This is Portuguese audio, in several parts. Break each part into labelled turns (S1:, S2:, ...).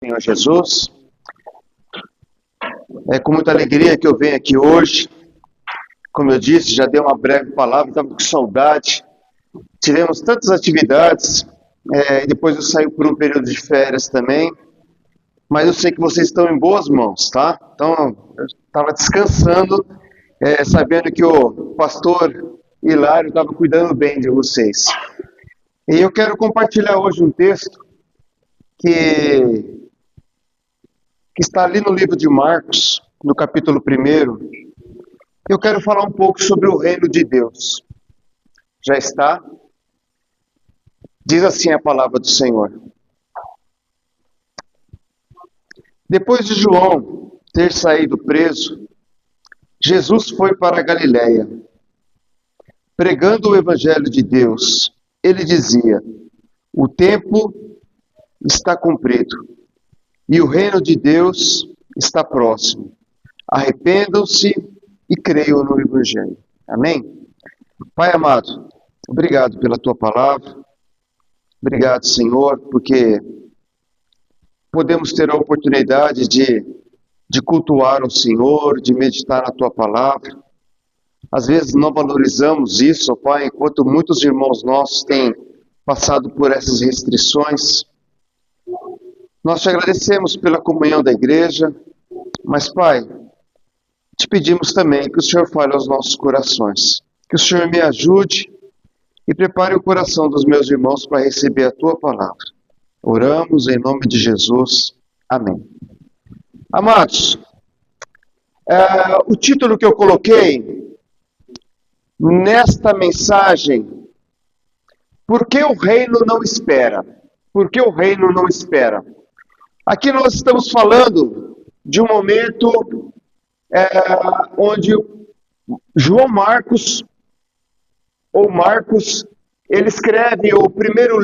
S1: Senhor Jesus, é com muita alegria que eu venho aqui hoje. Como eu disse, já dei uma breve palavra, estava com saudade. Tivemos tantas atividades, e depois eu saí por um período de férias também, mas eu sei que vocês estão em boas mãos, tá? Então, eu estava descansando, sabendo que o pastor Hilário estava cuidando bem de vocês. E eu quero compartilhar hoje um texto que está ali no livro de Marcos, no capítulo 1. Eu quero falar um pouco sobre o reino de Deus. Já está? Diz assim a palavra do Senhor. Depois de João ter saído preso, Jesus foi para a Galiléia, pregando o evangelho de Deus. Ele dizia: o tempo está cumprido e o reino de Deus está próximo. Arrependam-se e creiam no evangelho. Amém? Pai amado, obrigado pela tua palavra. Obrigado, Senhor, porque podemos ter a oportunidade de cultuar o Senhor, de meditar na tua palavra. Às vezes não valorizamos isso, ó Pai, enquanto muitos irmãos nossos têm passado por essas restrições. Nós te agradecemos pela comunhão da igreja, mas, Pai, te pedimos também que o Senhor fale aos nossos corações, que o Senhor me ajude e prepare o coração dos meus irmãos para receber a tua palavra. Oramos em nome de Jesus. Amém. Amados, o título que eu coloquei nesta mensagem: por que o reino não espera? Por que o reino não espera? Aqui nós estamos falando de um momento onde João Marcos, ou Marcos, ele escreve o primeiro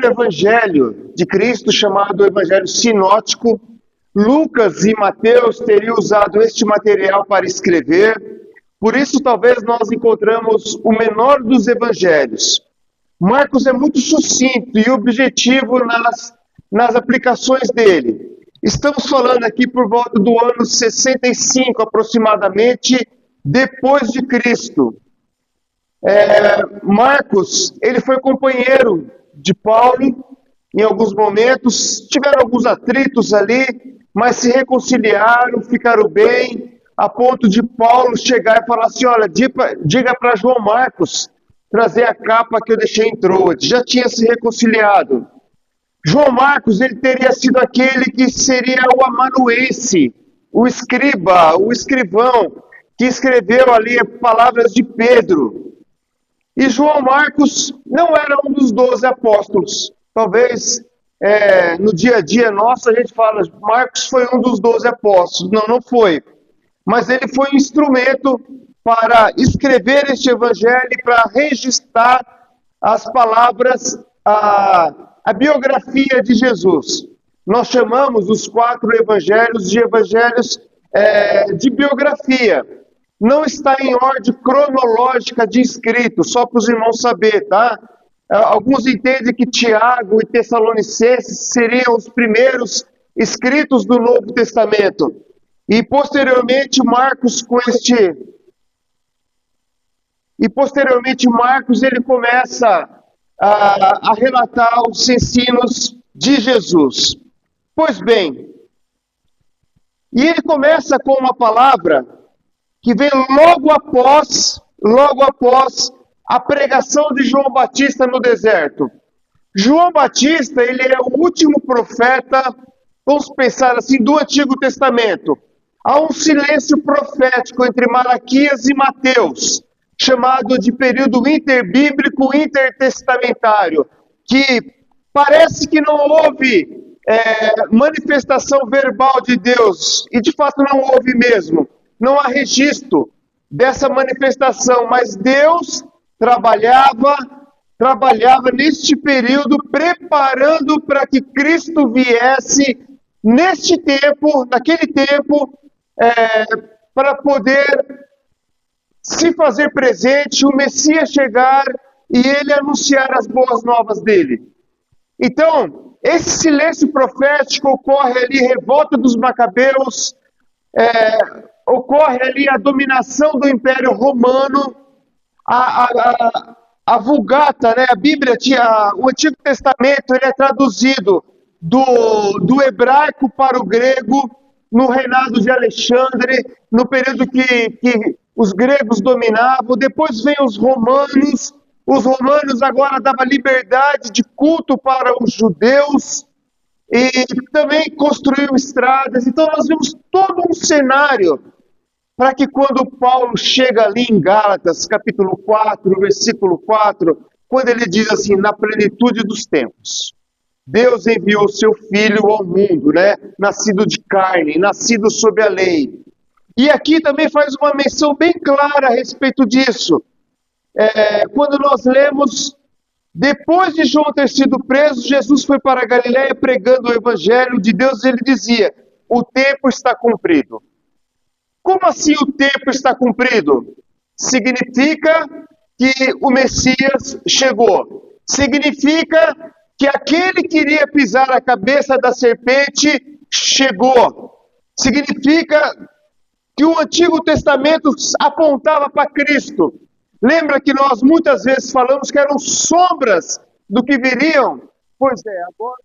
S1: evangelho de Cristo, chamado Evangelho Sinótico. Lucas e Mateus teriam usado este material para escrever, por isso talvez nós encontramos o menor dos evangelhos. Marcos é muito sucinto e objetivo nas aplicações dele. Estamos falando aqui por volta do ano 65, aproximadamente, depois de Cristo. Marcos, ele foi companheiro de Paulo em alguns momentos, tiveram alguns atritos ali, mas se reconciliaram, ficaram bem, a ponto de Paulo chegar e falar assim: olha, diga para João Marcos trazer a capa que eu deixei em Troade. Já tinha se reconciliado. João Marcos, ele teria sido aquele que seria o amanuense, o escriba, o escrivão, que escreveu ali palavras de Pedro. E João Marcos não era um dos 12 apóstolos. Talvez no dia a dia nosso a gente fala, Marcos foi um dos 12 apóstolos. Não, não foi. Mas ele foi um instrumento para escrever este evangelho e para registrar as palavras, a biografia de Jesus. Nós chamamos os 4 evangelhos de evangelhos de biografia. Não está em ordem cronológica de escrito, só para os irmãos saberem, tá? Alguns entendem que Tiago e Tessalonicenses seriam os primeiros escritos do Novo Testamento. E posteriormente Marcos ele começa a relatar os ensinos de Jesus. Pois bem, e ele começa com uma palavra que vem logo após a pregação de João Batista no deserto. João Batista, ele é o último profeta, vamos pensar assim, do Antigo Testamento. Há um silêncio profético entre Malaquias e Mateus, chamado de período interbíblico intertestamentário, que parece que não houve manifestação verbal de Deus, e de fato não houve mesmo. Não há registro dessa manifestação, mas Deus trabalhava neste período, preparando para que Cristo viesse naquele tempo, para poder se fazer presente, o Messias chegar e ele anunciar as boas novas dele. Então, esse silêncio profético ocorre ali, revolta dos macabeus, ocorre ali a dominação do Império Romano, a Vulgata, né? A Bíblia tinha, o Antigo Testamento, ele é traduzido do hebraico para o grego no reinado de Alexandre, no período que os gregos dominavam. Depois vem os romanos agora davam liberdade de culto para os judeus e também construíram estradas. Então nós vemos todo um cenário para que quando Paulo chega ali em Gálatas, capítulo 4, versículo 4, quando ele diz assim, na plenitude dos tempos, Deus enviou seu filho ao mundo, né? Nascido de carne, nascido sob a lei. E aqui também faz uma menção bem clara a respeito disso. Quando nós lemos, depois de João ter sido preso, Jesus foi para a Galiléia pregando o evangelho de Deus e ele dizia, o tempo está cumprido. Como assim o tempo está cumprido? Significa que o Messias chegou. Significa que aquele que iria pisar a cabeça da serpente chegou. Significa que o Antigo Testamento apontava para Cristo. Lembra que nós muitas vezes falamos que eram sombras do que viriam? Pois é, agora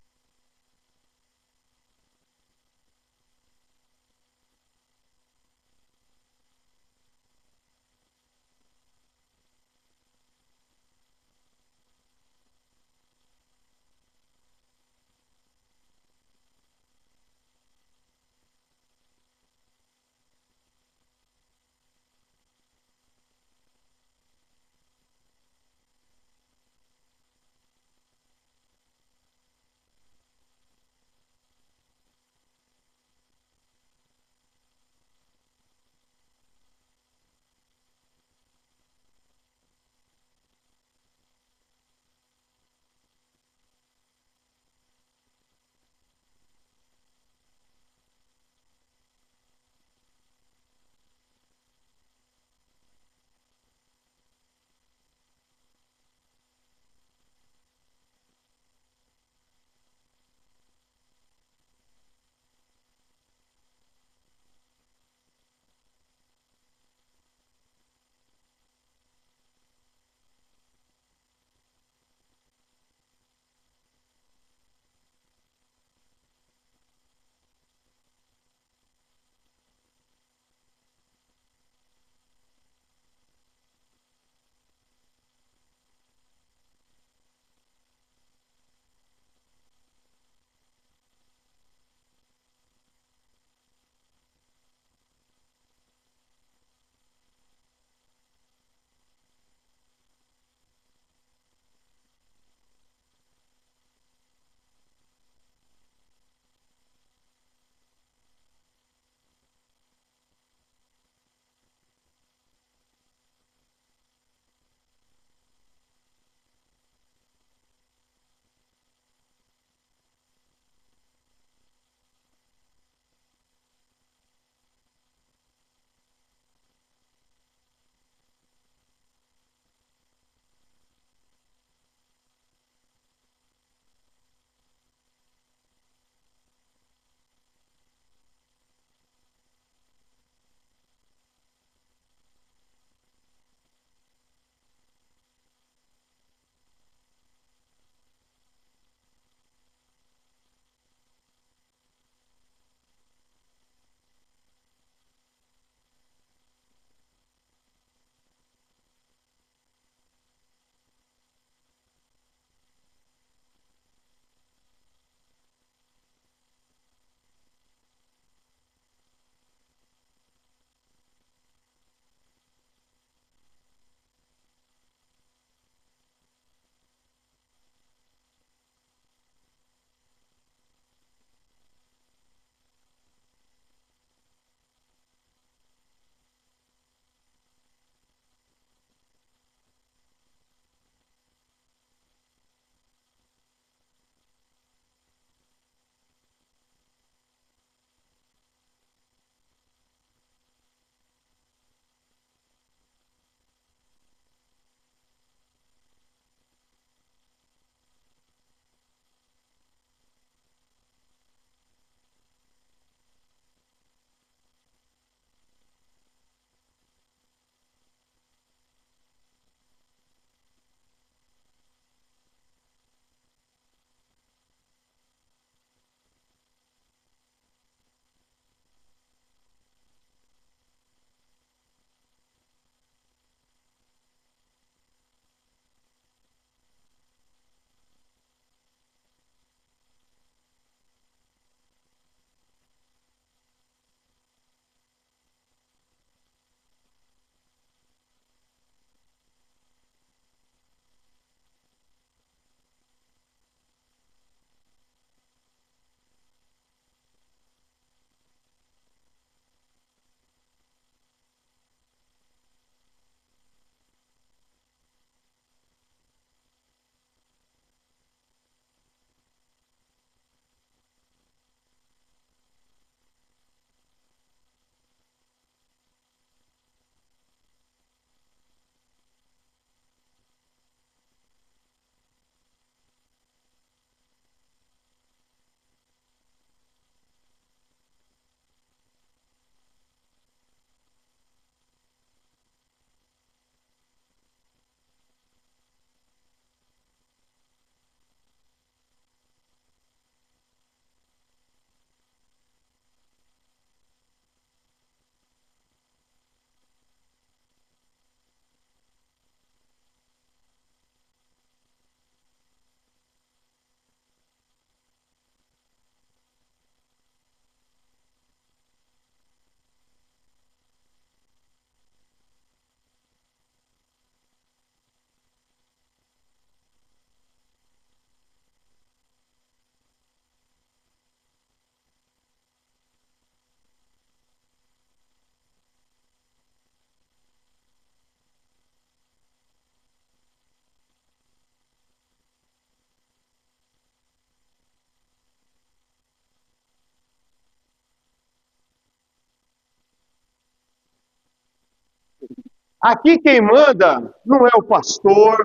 S1: Aqui quem manda não é o pastor,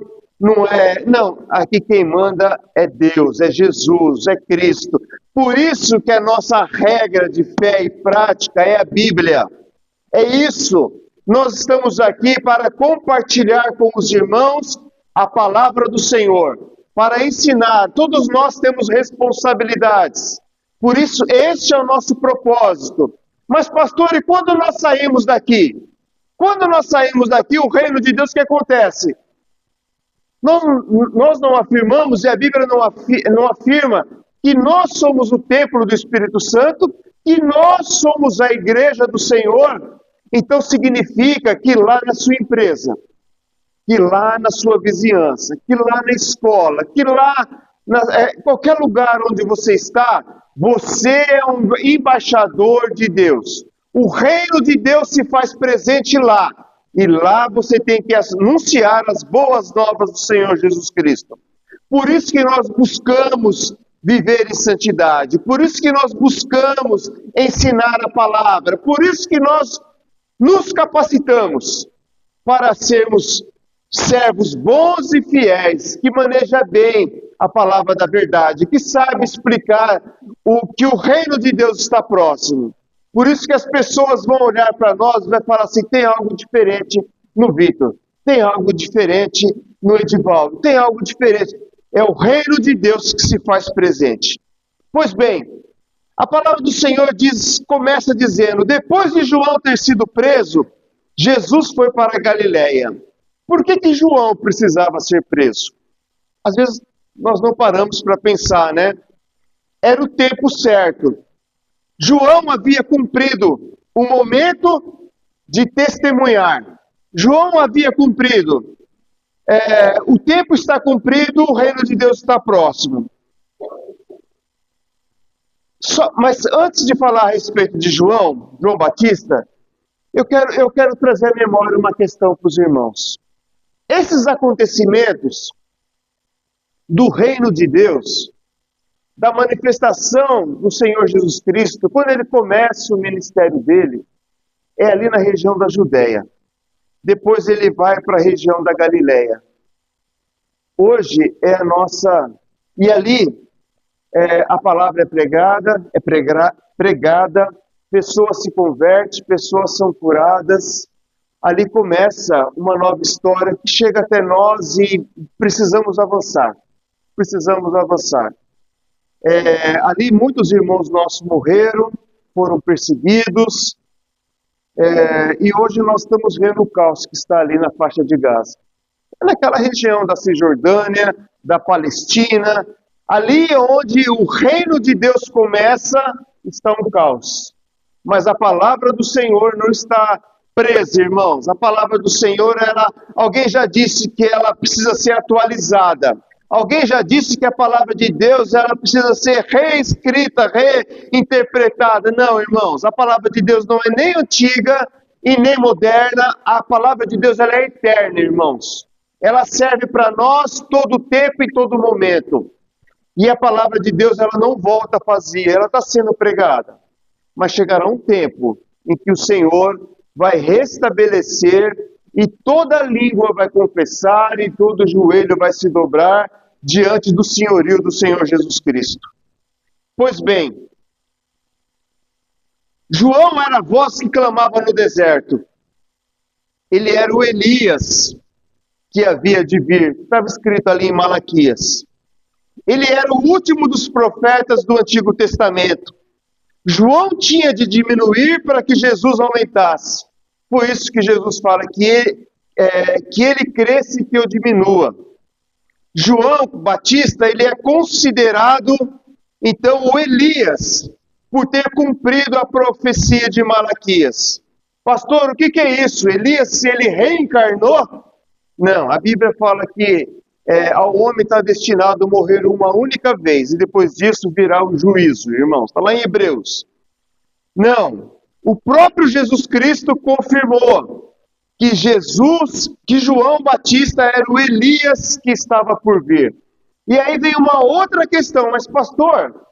S1: não, aqui quem manda é Deus, é Jesus, é Cristo. Por isso que a nossa regra de fé e prática é a Bíblia. É isso. Nós estamos aqui para compartilhar com os irmãos a palavra do Senhor, para ensinar. Todos nós temos responsabilidades. Por isso, este é o nosso propósito. Mas, pastor, e quando nós saímos daqui? Quando nós saímos daqui, o reino de Deus, o que acontece? Nós não afirmamos, e a Bíblia não afirma, que nós somos o templo do Espírito Santo, que nós somos a igreja do Senhor. Então significa que lá na sua empresa, que lá na sua vizinhança, que lá na escola, que lá, qualquer lugar onde você está, você é um embaixador de Deus. O reino de Deus se faz presente lá. E lá você tem que anunciar as boas novas do Senhor Jesus Cristo. Por isso que nós buscamos viver em santidade. Por isso que nós buscamos ensinar a palavra. Por isso que nós nos capacitamos para sermos servos bons e fiéis, que maneja bem a palavra da verdade, que sabe explicar que o reino de Deus está próximo. Por isso que as pessoas vão olhar para nós e vão falar assim, tem algo diferente no Vitor, tem algo diferente no Edivaldo, tem algo diferente. É o reino de Deus que se faz presente. Pois bem, a palavra do Senhor começa dizendo, depois de João ter sido preso, Jesus foi para a Galileia. Por que João precisava ser preso? Às vezes nós não paramos para pensar, né? Era o tempo certo. João havia cumprido o momento de testemunhar. João havia cumprido. O tempo está cumprido, o reino de Deus está próximo. Mas antes de falar a respeito de João Batista, eu quero trazer à memória uma questão para os irmãos. Esses acontecimentos do reino de Deus, da manifestação do Senhor Jesus Cristo, quando ele começa o ministério dele, é ali na região da Judéia. Depois ele vai para a região da Galileia. Hoje é a nossa... E ali a palavra é pregada, pessoas se convertem, pessoas são curadas. Ali começa uma nova história que chega até nós e precisamos avançar. Precisamos avançar. Ali muitos irmãos nossos morreram, foram perseguidos, e hoje nós estamos vendo o caos que está ali na faixa de Gaza. Naquela região da Cisjordânia, da Palestina, ali onde o reino de Deus começa, está um caos. Mas a palavra do Senhor não está presa, irmãos. A palavra do Senhor, alguém já disse que ela precisa ser atualizada. Alguém já disse que a palavra de Deus ela precisa ser reescrita, reinterpretada. Não, irmãos, a palavra de Deus não é nem antiga e nem moderna. A palavra de Deus ela é eterna, irmãos. Ela serve para nós todo tempo e todo momento. E a palavra de Deus ela não volta vazia, ela está sendo pregada. Mas chegará um tempo em que o Senhor vai restabelecer e toda língua vai confessar e todo joelho vai se dobrar diante do senhorio do Senhor Jesus Cristo. Pois bem, João era a voz que clamava no deserto. Ele era o Elias que havia de vir. Estava escrito ali em Malaquias. Ele era o último dos profetas do Antigo Testamento. João tinha de diminuir para que Jesus aumentasse. Por isso que Jesus fala que ele cresça e que eu diminua. João Batista, ele é considerado, então, o Elias, por ter cumprido a profecia de Malaquias. Pastor, o que é isso? Elias, se ele reencarnou? Não, a Bíblia fala que ao homem está destinado a morrer uma única vez, e depois disso virá o juízo, irmãos. Está lá em Hebreus. Não, o próprio Jesus Cristo confirmou que João Batista era o Elias que estava por vir. E aí vem uma outra questão, mas pastor,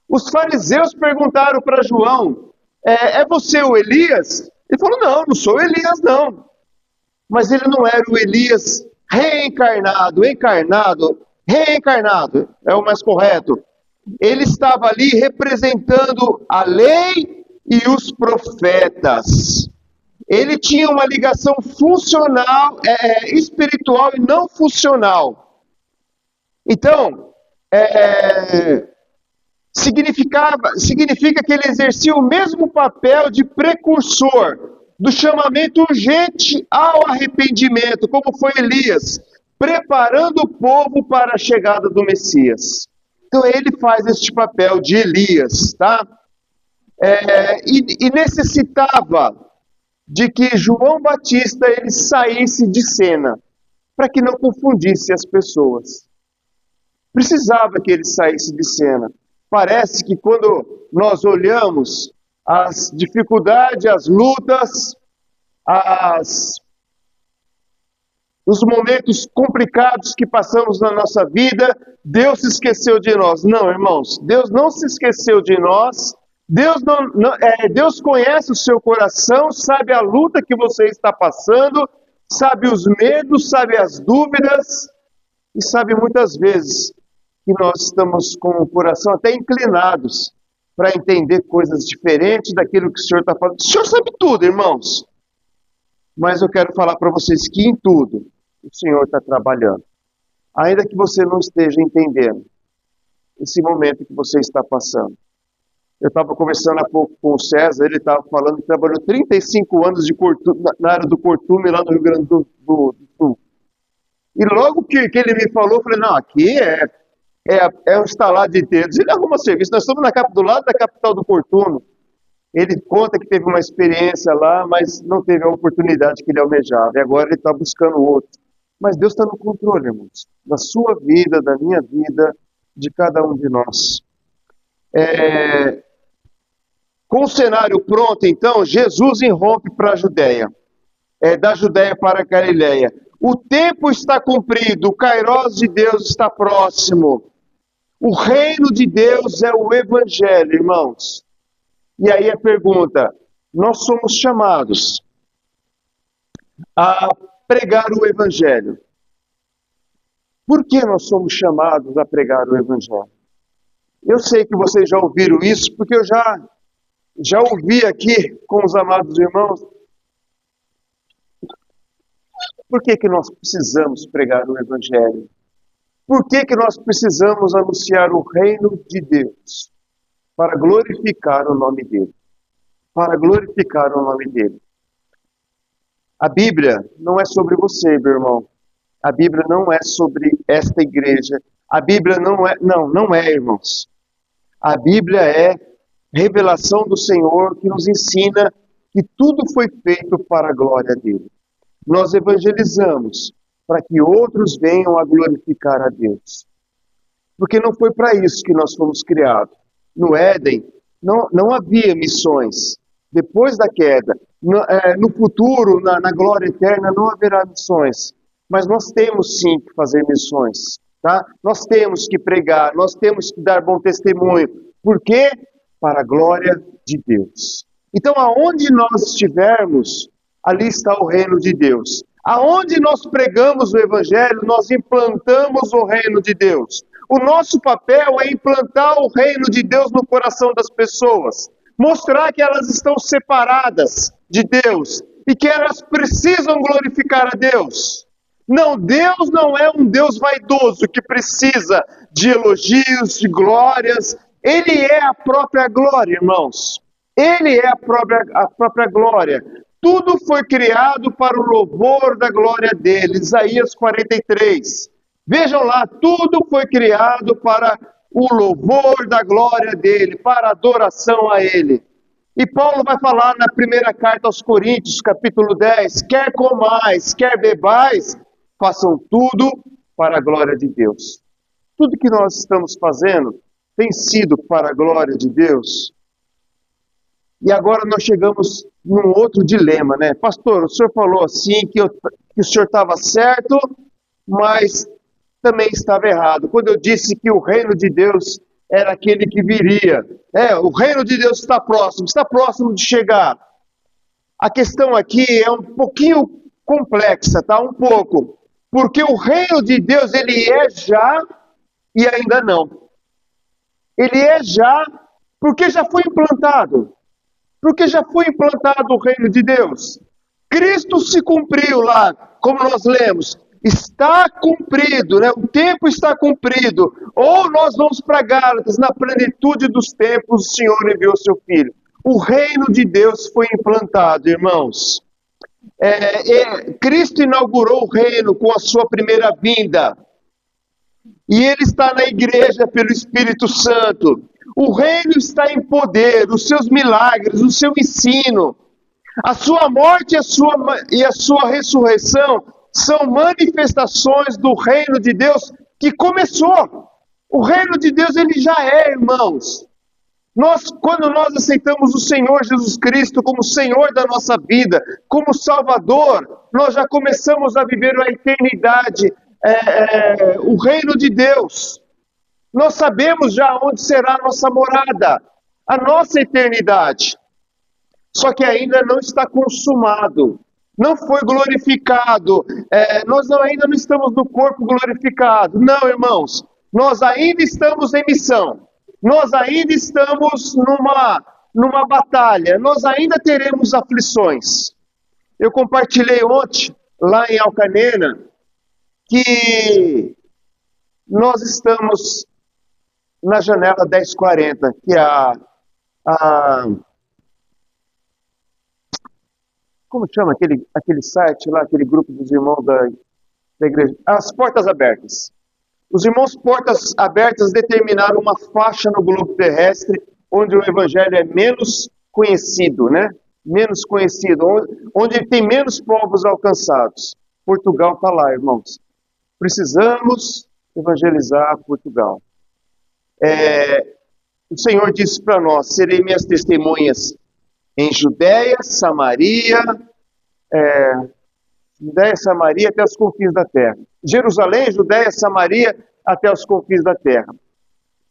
S1: os fariseus perguntaram para João, é você o Elias? Ele falou, não sou o Elias não. mas ele não era o Elias reencarnado, reencarnado, é o mais correto. Ele estava ali representando a lei e os profetas. Ele tinha uma ligação funcional, espiritual e não funcional. Então, significa que ele exercia o mesmo papel de precursor do chamamento urgente ao arrependimento, como foi Elias, preparando o povo para a chegada do Messias. Então ele faz este papel de Elias, tá? E necessitava de que João Batista ele saísse de cena, para que não confundisse as pessoas. Precisava que ele saísse de cena. Parece que quando nós olhamos as dificuldades, as lutas, os momentos complicados que passamos na nossa vida, Deus se esqueceu de nós. Não, irmãos, Deus não se esqueceu de nós. Deus conhece o seu coração, sabe a luta que você está passando, sabe os medos, sabe as dúvidas, e sabe muitas vezes que nós estamos com o coração até inclinados para entender coisas diferentes daquilo que o Senhor está falando. O Senhor sabe tudo, irmãos. Mas eu quero falar para vocês que em tudo o Senhor está trabalhando. Ainda que você não esteja entendendo esse momento que você está passando. Eu estava conversando há pouco com o César, ele estava falando que trabalhou 35 anos na área do cortume lá no Rio Grande do Sul. E logo que ele me falou, eu falei, não, aqui é um estalar de dedos. Ele arruma serviço, nós estamos do lado da capital do cortume. Ele conta que teve uma experiência lá, mas não teve a oportunidade que ele almejava. E agora ele está buscando outro. Mas Deus está no controle, irmãos. Da sua vida, da minha vida, de cada um de nós. Com o cenário pronto, então, Jesus irrompe para a Judéia. Da Judéia para a Galiléia. O tempo está cumprido, o Kairos de Deus está próximo. O reino de Deus é o Evangelho, irmãos. E aí a pergunta, nós somos chamados a pregar o Evangelho. Por que nós somos chamados a pregar o Evangelho? Eu sei que vocês já ouviram isso, porque eu já ouvi aqui com os amados irmãos. Por que nós precisamos pregar o Evangelho? Por que nós precisamos anunciar o reino de Deus? Para glorificar o nome dele. Para glorificar o nome dele. A Bíblia não é sobre você, meu irmão. A Bíblia não é sobre esta igreja. A Bíblia não é, irmãos. A Bíblia é revelação do Senhor que nos ensina que tudo foi feito para a glória dele. Nós evangelizamos para que outros venham a glorificar a Deus. Porque não foi para isso que nós fomos criados. No Éden, não havia missões. Depois da queda, no futuro, na glória eterna, não haverá missões. Mas nós temos sim que fazer missões. Tá? Nós temos que pregar, nós temos que dar bom testemunho. Por quê? Para a glória de Deus. Então, aonde nós estivermos, ali está o reino de Deus. Aonde nós pregamos o Evangelho, nós implantamos o reino de Deus. O nosso papel é implantar o reino de Deus no coração das pessoas. Mostrar que elas estão separadas de Deus e que elas precisam glorificar a Deus. Não, Deus não é um Deus vaidoso que precisa de elogios, de glórias. Ele é a própria glória, irmãos. Ele é a própria glória. Tudo foi criado para o louvor da glória dele. Isaías 43. Vejam lá, tudo foi criado para o louvor da glória dele, para a adoração a ele. E Paulo vai falar na primeira carta aos Coríntios, capítulo 10, quer comais, quer bebais, façam tudo para a glória de Deus. Tudo que nós estamos fazendo tem sido para a glória de Deus. E agora nós chegamos num outro dilema, né? Pastor, o senhor falou assim que o senhor estava certo, mas também estava errado. Quando eu disse que o reino de Deus era aquele que viria. O reino de Deus está próximo de chegar. A questão aqui é um pouquinho complexa, tá? Um pouco. Porque o reino de Deus, ele é já e ainda não. Ele é já, porque já foi implantado. Porque já foi implantado o reino de Deus. Cristo se cumpriu lá, como nós lemos. Está cumprido, né? O tempo está cumprido. Ou nós vamos para Gálatas, na plenitude dos tempos, o Senhor enviou seu Filho. O reino de Deus foi implantado, irmãos. Cristo inaugurou o reino com a sua primeira vinda. E ele está na igreja pelo Espírito Santo. O reino está em poder, os seus milagres, o seu ensino. A sua morte e a sua ressurreição são manifestações do reino de Deus que começou. O reino de Deus, ele já é, irmãos. Quando nós aceitamos o Senhor Jesus Cristo como Senhor da nossa vida, como Salvador, nós já começamos a viver a eternidade, o reino de Deus. Nós sabemos já onde será a nossa morada, a nossa eternidade. Só que ainda não está consumado, não foi glorificado, nós ainda não estamos no corpo glorificado. Não, irmãos, nós ainda estamos em missão, nós ainda estamos numa batalha, nós ainda teremos aflições. Eu compartilhei ontem, lá em Alcanena, que nós estamos na janela 1040, que é como chama aquele site lá, aquele grupo dos irmãos da igreja? As portas abertas. Os irmãos portas abertas determinaram uma faixa no globo terrestre onde o evangelho é menos conhecido, né? Menos conhecido, onde tem menos povos alcançados. Portugal está lá, irmãos. Precisamos evangelizar Portugal. O Senhor disse para nós: serei minhas testemunhas em Judéia, Samaria até os confins da terra. Jerusalém, Judéia, Samaria até os confins da terra.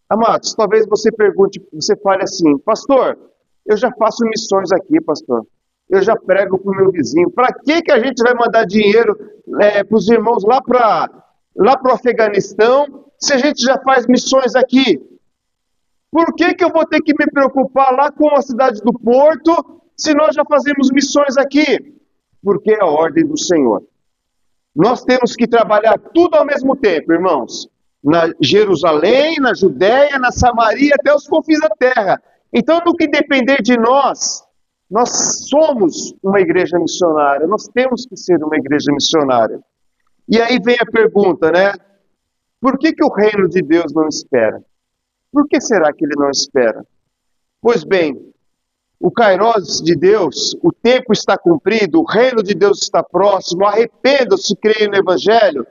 S1: Amados, talvez você pergunte, você fale assim: pastor, eu já faço missões aqui, pastor. Eu já prego para o meu vizinho. Para que a gente vai mandar dinheiro para os irmãos lá para o Afeganistão, se a gente já faz missões aqui? Por que eu vou ter que me preocupar lá com a cidade do Porto, se nós já fazemos missões aqui? Porque é a ordem do Senhor. Nós temos que trabalhar tudo ao mesmo tempo, irmãos. Na Jerusalém, na Judéia, na Samaria, até os confins da terra. Então, no que depender de nós somos uma igreja missionária. Nós temos que ser uma igreja missionária. E aí vem a pergunta, né? Por que o reino de Deus não espera? Por que será que ele não espera? Pois bem, o Kairos de Deus, o tempo está cumprido, o reino de Deus está próximo, arrependa-se, creia no Evangelho,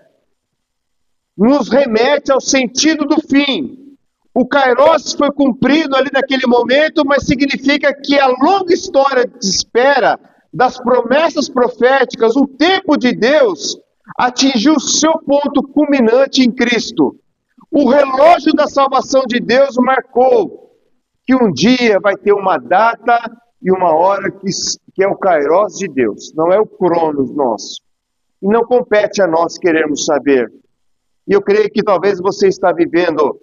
S1: nos remete ao sentido do fim. O Kairos foi cumprido ali naquele momento, mas significa que a longa história de espera das promessas proféticas, o tempo de Deus, atingiu seu ponto culminante em Cristo. O relógio da salvação de Deus marcou que um dia vai ter uma data e uma hora que é o Kairos de Deus, não é o Cronos nosso. E não compete a nós querermos saber. E eu creio que talvez você está vivendo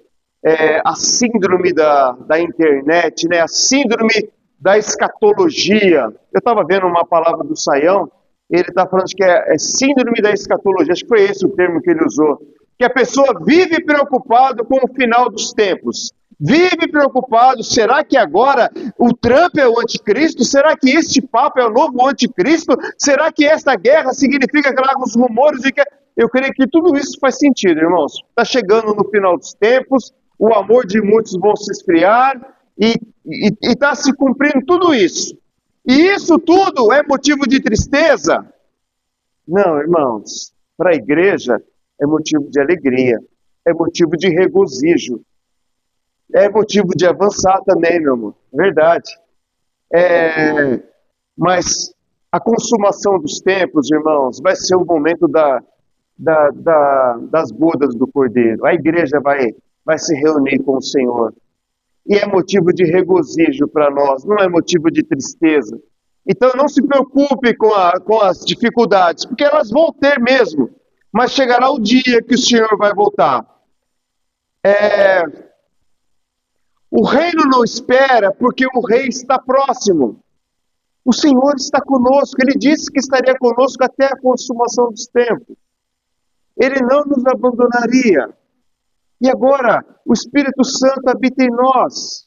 S1: a síndrome da internet, né? A síndrome da escatologia. Eu estava vendo uma palavra do Saião, ele está falando que é síndrome da escatologia, acho que foi esse o termo que ele usou. Que a pessoa vive preocupado com o final dos tempos. Vive preocupado, será que agora o Trump é o anticristo? Será que este Papa é o novo anticristo? Será que esta guerra significa que lá os rumores de que... Eu creio que tudo isso faz sentido, irmãos. Está chegando no final dos tempos, o amor de muitos vão se esfriar e está se cumprindo tudo isso. E isso tudo é motivo de tristeza? Não, irmãos, para a igreja é motivo de alegria, é motivo de regozijo, é motivo de avançar também, meu amor, verdade. Mas a consumação dos tempos, irmãos, vai ser o momento das bodas do Cordeiro. A igreja vai se reunir com o Senhor. E é motivo de regozijo para nós, não é motivo de tristeza. Então não se preocupe com as dificuldades, porque elas vão ter mesmo, mas chegará o dia que o Senhor vai voltar. O reino não espera porque o rei está próximo. O Senhor está conosco, Ele disse que estaria conosco até a consumação dos tempos. Ele não nos abandonaria. E agora, o Espírito Santo habita em nós.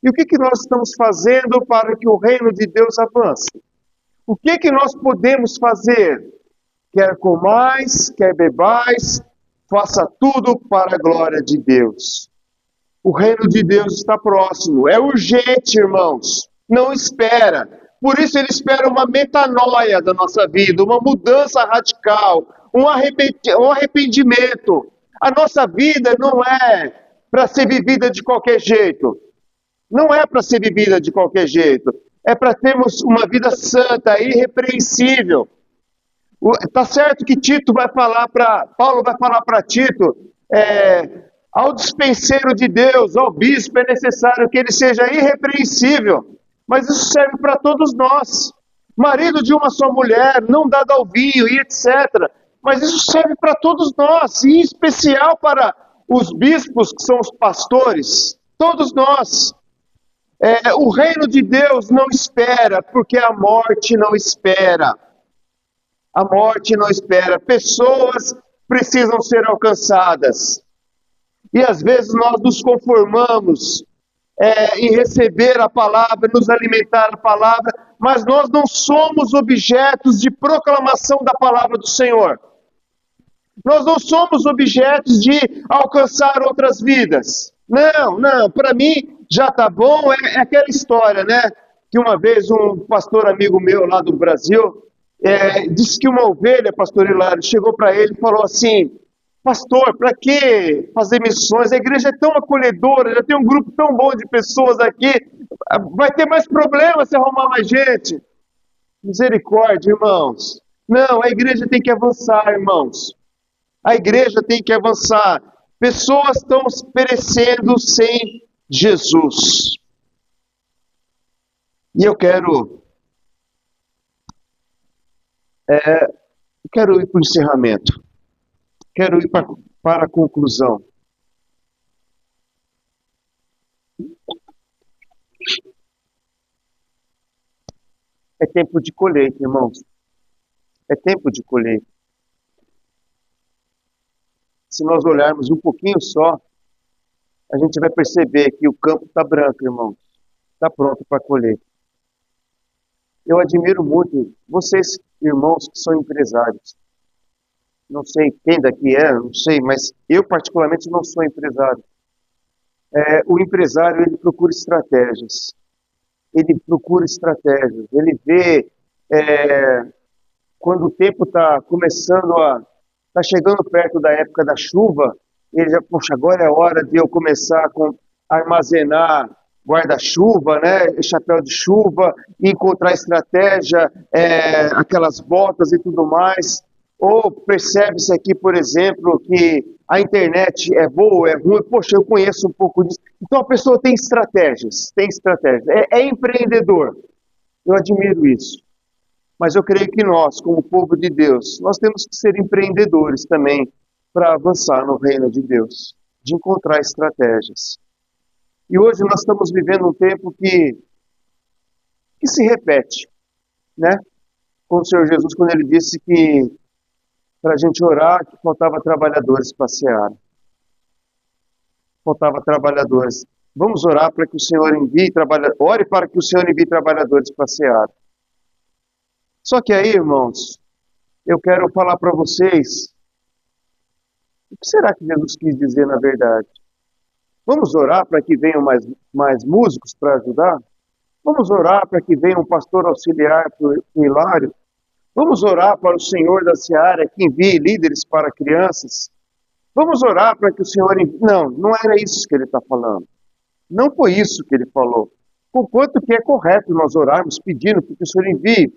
S1: E o que nós estamos fazendo para que o reino de Deus avance? O que nós podemos fazer? Quer comais, quer bebais, faça tudo para a glória de Deus. O reino de Deus está próximo. É urgente, irmãos. Não espera. Por isso ele espera uma metanoia da nossa vida, uma mudança radical, um arrependimento. A nossa vida não é para ser vivida de qualquer jeito. Não é para ser vivida de qualquer jeito. É para termos uma vida santa, irrepreensível. Está certo que Paulo vai falar para Tito, ao dispenseiro de Deus, ao bispo, é necessário que ele seja irrepreensível. Mas isso serve para todos nós. Marido de uma só mulher, não dado ao vinho e etc. Mas isso serve para todos nós, e em especial para os bispos, que são os pastores. Todos nós. O reino de Deus não espera, porque a morte não espera. A morte não espera. Pessoas precisam ser alcançadas. E às vezes nós nos conformamos em receber a palavra, nos alimentar a palavra, mas nós não somos objetos de proclamação da palavra do Senhor. Nós não somos objetos de alcançar outras vidas. Não, para mim já está bom, é aquela história, né? Que uma vez um pastor amigo meu lá do Brasil disse que uma ovelha, pastor Hilário, chegou para ele e falou assim: pastor, para que fazer missões? A igreja é tão acolhedora, já tem um grupo tão bom de pessoas aqui, vai ter mais problema se arrumar mais gente. Misericórdia, irmãos. Não, a igreja tem que avançar, irmãos. A igreja tem que avançar. Pessoas estão perecendo sem Jesus. E eu quero ir para o encerramento. Quero ir para a conclusão. É tempo de colheita, irmãos. É tempo de colheita. Se nós olharmos um pouquinho só, a gente vai perceber que o campo está branco, irmãos. Está pronto para colher. Eu admiro muito vocês, irmãos, que são empresários. Não sei quem daqui não sei, mas eu particularmente não sou empresário. O empresário, ele procura estratégias. Ele vê quando o tempo está está chegando perto da época da chuva, ele já, poxa, agora é hora de eu começar a armazenar guarda-chuva, né, chapéu de chuva, encontrar estratégia, aquelas botas e tudo mais. Ou percebe-se aqui, por exemplo, que a internet é boa, é ruim. Poxa, eu conheço um pouco disso. Então a pessoa tem estratégias. É empreendedor. Eu admiro isso. Mas eu creio que nós, como povo de Deus, nós temos que ser empreendedores também para avançar no reino de Deus, de encontrar estratégias. E hoje nós estamos vivendo um tempo que se repete, né? Com o Senhor Jesus, quando ele disse que para a gente orar, que faltava trabalhadores para a seara. Faltava trabalhadores. Vamos orar para que o Senhor envie trabalhadores. Ore para que o Senhor envie trabalhadores para a seara. Só que aí, irmãos, eu quero falar para vocês o que será que Jesus quis dizer na verdade. Vamos orar para que venham mais músicos para ajudar? Vamos orar para que venha um pastor auxiliar para o Hilário? Vamos orar para o Senhor da seara que envie líderes para crianças? Vamos orar para que o Senhor envie... Não era isso que ele está falando. Não foi isso que ele falou. Conquanto que é correto nós orarmos pedindo que o Senhor envie.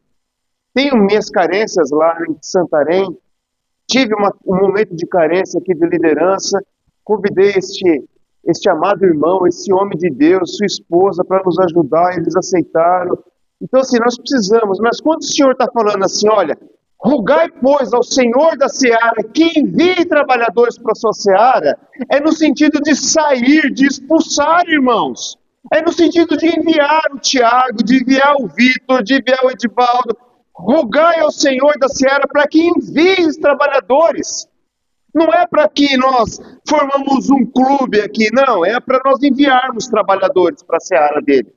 S1: Tenho minhas carências lá em Santarém. Tive um momento de carência aqui de liderança. Convidei este amado irmão, esse homem de Deus, sua esposa, para nos ajudar. Eles aceitaram. Então, assim, nós precisamos, mas quando o Senhor está falando assim, olha, rogai, pois, ao Senhor da seara que envie trabalhadores para a sua seara, é no sentido de sair, de expulsar, irmãos. É no sentido de enviar o Tiago, de enviar o Vitor, de enviar o Edivaldo. Rogai ao Senhor da seara para que envie os trabalhadores. Não é para que nós formamos um clube aqui, não. É para nós enviarmos trabalhadores para a seara dele.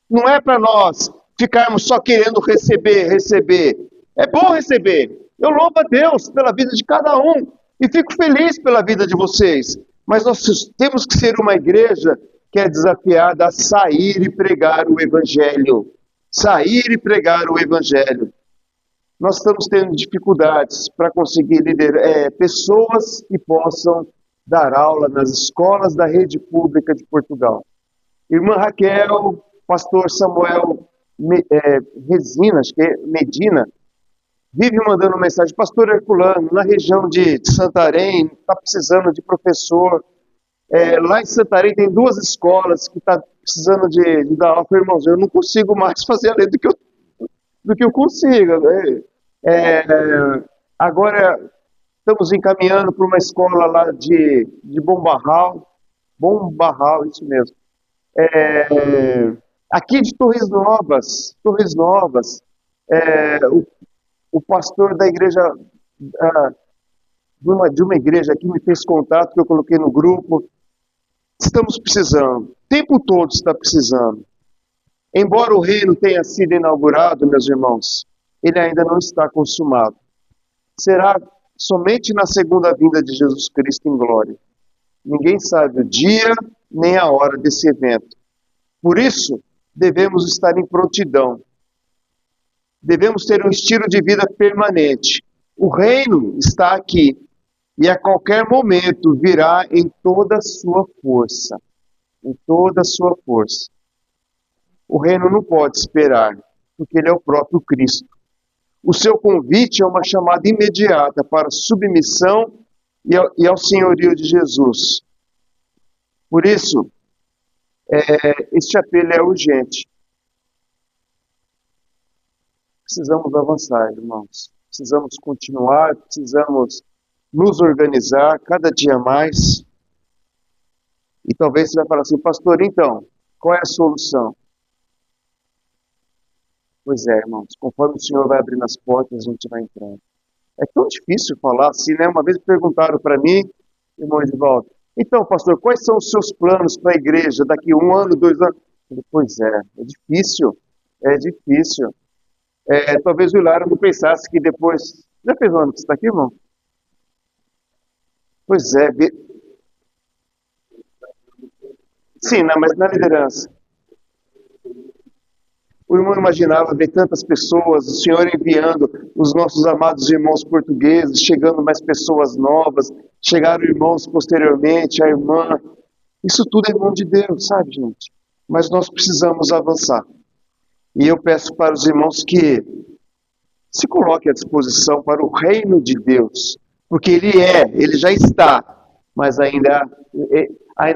S1: Não é para nós ficarmos só querendo receber, receber. É bom receber. Eu louvo a Deus pela vida de cada um e fico feliz pela vida de vocês. Mas nós temos que ser uma igreja que é desafiada a sair e pregar o Evangelho. Sair e pregar o Evangelho. Nós estamos tendo dificuldades para conseguir liderar pessoas que possam dar aula nas escolas da rede pública de Portugal. Irmã Raquel, pastor Samuel Resina, acho que é Medina, vive mandando mensagem, pastor Herculano, na região de Santarém, está precisando de professor. Lá em Santarém tem 2 escolas que estão precisando de dar aula. Irmãos, eu não consigo mais fazer além do que eu consigo. Agora estamos encaminhando para uma escola lá de Bombarral, isso mesmo. Aqui de Torres Novas, o pastor da igreja, de uma igreja aqui me fez contato, que eu coloquei no grupo. Estamos precisando, o tempo todo está precisando. Embora o reino tenha sido inaugurado, meus irmãos, ele ainda não está consumado. Será somente na segunda vinda de Jesus Cristo em glória. Ninguém sabe o dia nem a hora desse evento. Por isso, devemos estar em prontidão. Devemos ter um estilo de vida permanente. O reino está aqui e a qualquer momento virá em toda a sua força. Em toda a sua força. O reino não pode esperar, porque ele é o próprio Cristo. O seu convite é uma chamada imediata para submissão e ao senhorio de Jesus. Por isso, este apelo é urgente. Precisamos avançar, irmãos. Precisamos continuar, precisamos nos organizar cada dia mais. E talvez você vai falar assim, pastor, então, qual é a solução? Pois é, irmãos, conforme o Senhor vai abrindo as portas, a gente vai entrando. É tão difícil falar assim, né? Uma vez perguntaram para mim, irmão Edivaldo, então, pastor, quais são os seus planos para a igreja daqui 1 ano, 2 anos? Eu falei, pois é difícil, talvez o Hilário não pensasse que depois... Já fez um ano que você está aqui, irmão? Pois é. Sim, mas na liderança. O irmão imaginava ver tantas pessoas, o Senhor enviando os nossos amados irmãos portugueses, chegando mais pessoas novas, chegaram irmãos posteriormente, a irmã. Isso tudo é mão de Deus, sabe, gente? Mas nós precisamos avançar. E eu peço para os irmãos que se coloquem à disposição para o reino de Deus, porque ele já está, mas ainda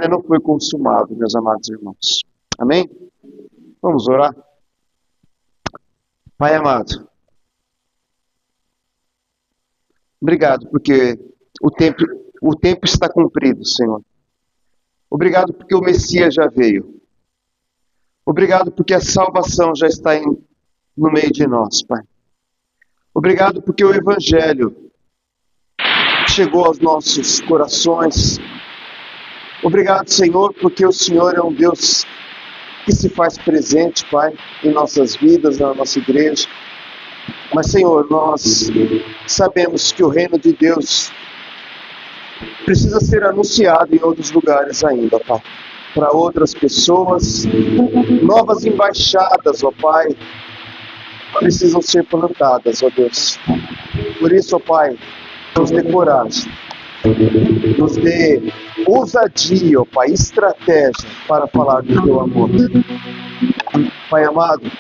S1: não foi consumado, meus amados irmãos. Amém? Vamos orar? Pai amado, obrigado porque o tempo está cumprido, Senhor. Obrigado porque o Messias já veio. Obrigado porque a salvação já está no meio de nós, Pai. Obrigado porque o Evangelho chegou aos nossos corações. Obrigado, Senhor, porque o Senhor é um Deus que se faz presente, Pai, em nossas vidas, na nossa igreja. Mas, Senhor, nós sabemos que o reino de Deus precisa ser anunciado em outros lugares ainda, Pai. Para outras pessoas, novas embaixadas, ó Pai, precisam ser plantadas, ó Deus. Por isso, ó Pai, nos dê coragem, nos dê ousadia, ó Pai, estratégia para falar do Teu amor. Pai amado,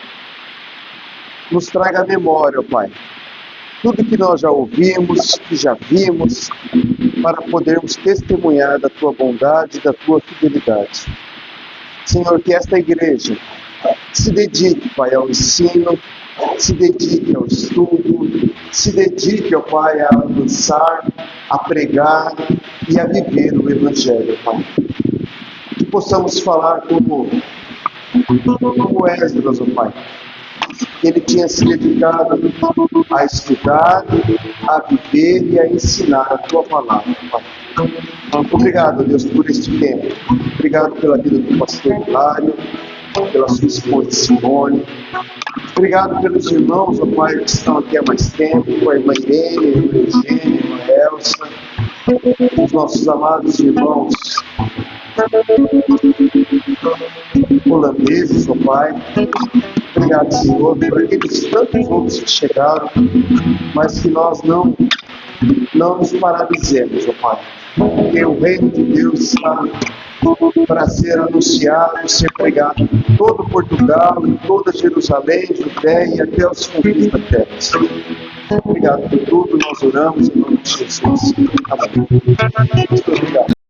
S1: nos traga a memória, ó Pai, tudo que nós já ouvimos, que já vimos, para podermos testemunhar da Tua bondade e da Tua fidelidade. Senhor, que esta igreja se dedique, Pai, ao ensino, se dedique ao estudo, se dedique, ó Pai, a avançar, a pregar e a viver o Evangelho, Pai. Que possamos falar como Esdras, ó Pai. Ele tinha se dedicado a estudar, a viver e a ensinar a Tua palavra, Pai. Obrigado, Deus, por este tempo. Obrigado pela vida do pastor Hilário, pela sua esposa Simone. Obrigado pelos irmãos, ó Pai, que estão aqui há mais tempo, a irmã Irene, a irmã Eugênia, a irmã Elsa, os nossos amados irmãos holandeses, ó Pai. Obrigado, Senhor, por aqueles tantos outros que chegaram, mas que nós não nos paralisemos, ó Pai, porque o reino de Deus está para ser anunciado, ser pregado em todo Portugal, em toda Jerusalém, Judéia e até os confins da terra. Obrigado por tudo, nós oramos em nome de Jesus. Amém. Muito obrigado.